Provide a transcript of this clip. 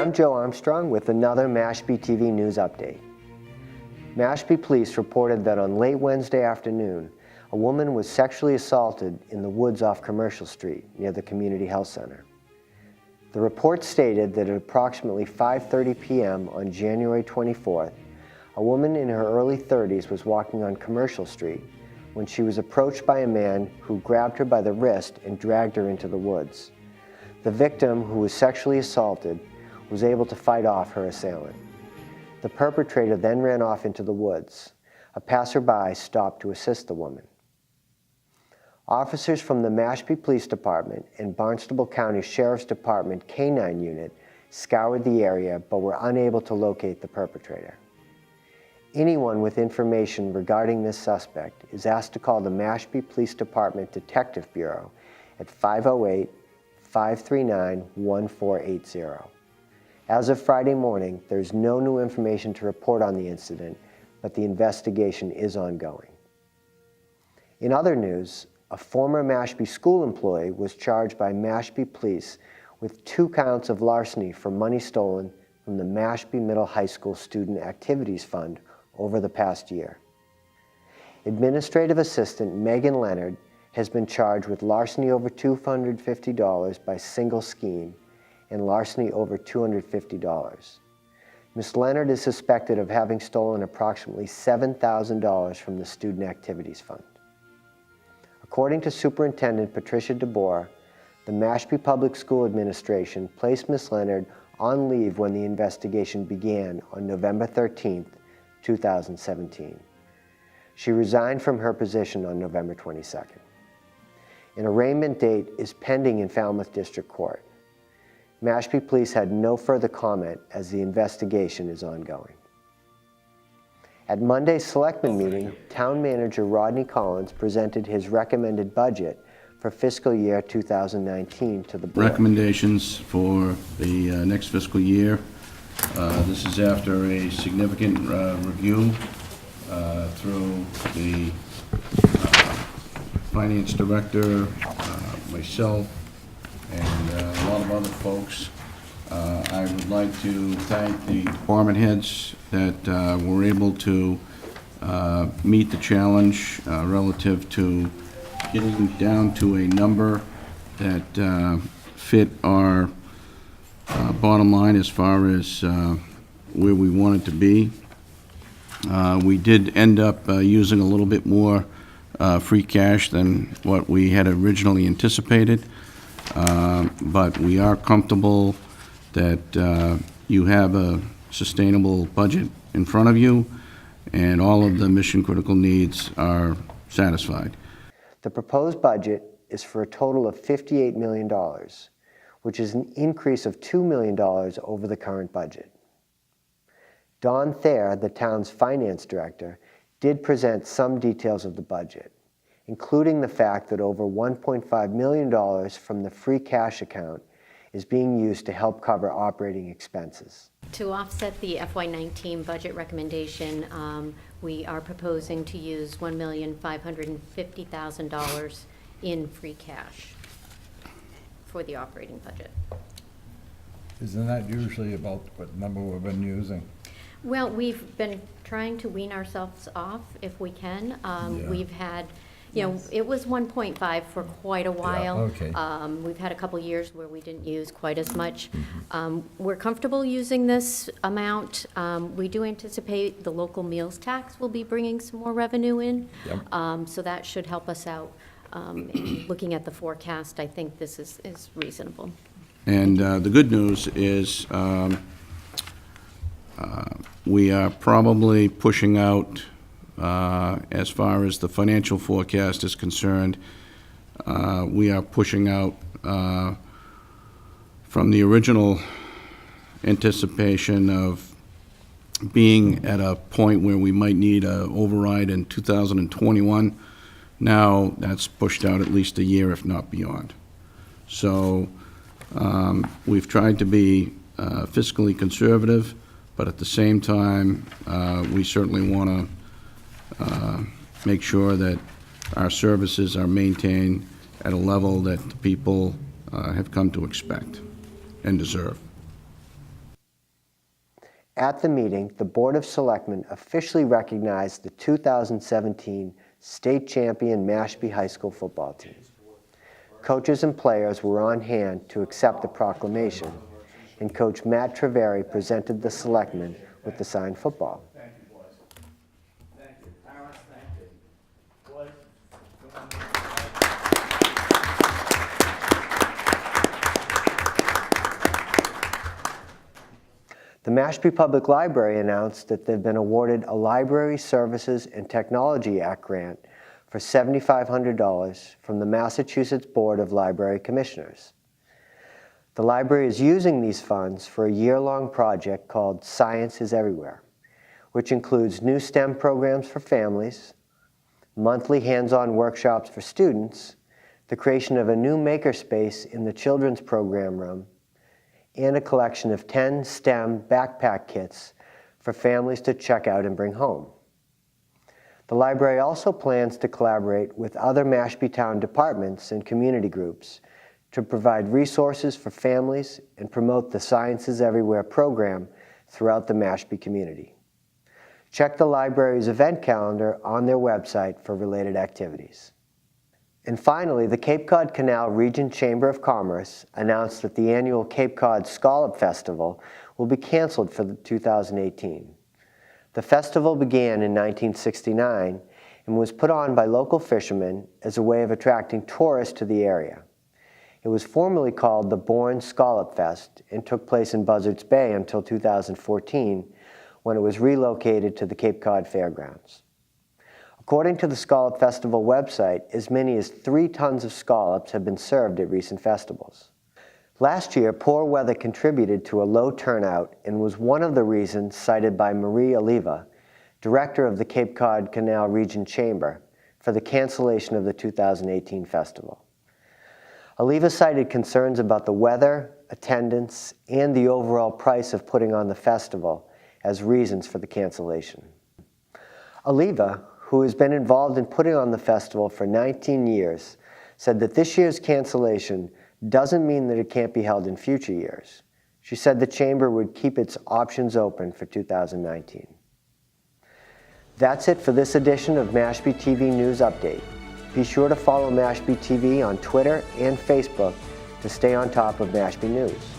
I'm Joe Armstrong with another MashpeeTV news update. Mashpee police reported that on late Wednesday afternoon, a woman was sexually assaulted in the woods off Commercial Street near the Community Health Center. The report stated that at approximately 5:30 p.m. on January 24th, a woman in her early 30s was walking on Commercial Street when she was approached by a man who grabbed her by the wrist and dragged her into the woods. The victim, who was sexually assaulted, was able to fight off her assailant. The perpetrator then ran off into the woods. A passerby stopped to assist the woman. Officers from the Mashpee Police Department and Barnstable County Sheriff's Department K-9 unit scoured the area but were unable to locate the perpetrator. Anyone with information regarding this suspect is asked to call the Mashpee Police Department Detective Bureau at 508-539-1480. As of Friday morning, there's no new information to report on the incident, but the investigation is ongoing. In other news, a former Mashpee school employee was charged by Mashpee Police with 2 counts of larceny for money stolen from the Mashpee Middle High School Student Activities Fund over the past year. Administrative Assistant Megan Leonard has been charged with larceny over $250 by single scheme and larceny over $250. Ms. Leonard is suspected of having stolen approximately $7,000 from the Student Activities Fund. According to Superintendent Patricia DeBoer, the Mashpee Public School Administration placed Ms. Leonard on leave when the investigation began on November 13, 2017. She resigned from her position on November 22nd. An arraignment date is pending in Falmouth District Court. Mashpee Police had no further comment as the investigation is ongoing. At Monday's Selectmen meeting, Town Manager Rodney Collins presented his recommended budget for fiscal year 2019 to the board. Recommendations for the next fiscal year. This is after a significant review through the Finance Director, myself, and a lot of other folks. I would like to thank the department heads that were able to meet the challenge relative to getting down to a number that fit our bottom line as far as where we wanted to be. We did end up using a little bit more free cash than what we had originally anticipated. But we are comfortable that you have a sustainable budget in front of you and all of the mission critical needs are satisfied. The proposed budget is for a total of $58 million, which is an increase of $2 million over the current budget. Don Thayer, the town's finance director, did present some details of the budget, including the fact that over $1.5 million from the free cash account is being used to help cover operating expenses. To offset the FY19 budget recommendation, we are proposing to use $1,550,000 in free cash for the operating budget. Isn't that usually about what number we've been using? Well, we've been trying to wean ourselves off if we can. We've had, you know, it was 1.5 for quite a while. Okay. We've had a couple years where we didn't use quite as much. We're comfortable using this amount. We do anticipate the local meals tax will be bringing some more revenue in. Yep. So that should help us out. And looking at the forecast, I think this is reasonable. And the good news is we are probably pushing out, as far as the financial forecast is concerned, we are pushing out from the original anticipation of being at a point where we might need an override in 2021. Now that's pushed out at least a year, if not beyond. So we've tried to be fiscally conservative, but at the same time, we certainly want to make sure that our services are maintained at a level that the people have come to expect and deserve. At the meeting, the Board of Selectmen officially recognized the 2017 state champion Mashpee High School football team. Coaches and players were on hand to accept the proclamation, and Coach Matt Treveri presented the Selectmen with the signed football. Thank you, boys. Thank you. Parents, thank you. Boys, come on. The Mashpee Public Library announced that they've been awarded a Library Services and Technology Act grant for $7,500 from the Massachusetts Board of Library Commissioners. The library is using these funds for a year-long project called Science is Everywhere, which includes new STEM programs for families, monthly hands-on workshops for students, the creation of a new makerspace in the children's program room, and a collection of 10 STEM backpack kits for families to check out and bring home. The library also plans to collaborate with other Mashpee Town departments and community groups to provide resources for families and promote the Science is Everywhere program throughout the Mashpee community. Check the library's event calendar on their website for related activities. And finally, the Cape Cod Canal Region Chamber of Commerce announced that the annual Cape Cod Scallop Festival will be canceled for 2018. The festival began in 1969 and was put on by local fishermen as a way of attracting tourists to the area. It was formerly called the Bourne Scallop Fest and took place in Buzzards Bay until 2014, when it was relocated to the Cape Cod Fairgrounds. According to the Scallop Festival website, as many as 3 tons of scallops have been served at recent festivals. Last year, poor weather contributed to a low turnout and was one of the reasons cited by Marie Oliva, director of the Cape Cod Canal Region Chamber, for the cancellation of the 2018 festival. Oliva cited concerns about the weather, attendance, and the overall price of putting on the festival as reasons for the cancellation. Oliva, who has been involved in putting on the festival for 19 years, said that this year's cancellation doesn't mean that it can't be held in future years. She said the Chamber would keep its options open for 2019. That's it for this edition of MashpeeTV News Update. Be sure to follow MashpeeTV on Twitter and Facebook to stay on top of Mashpee News.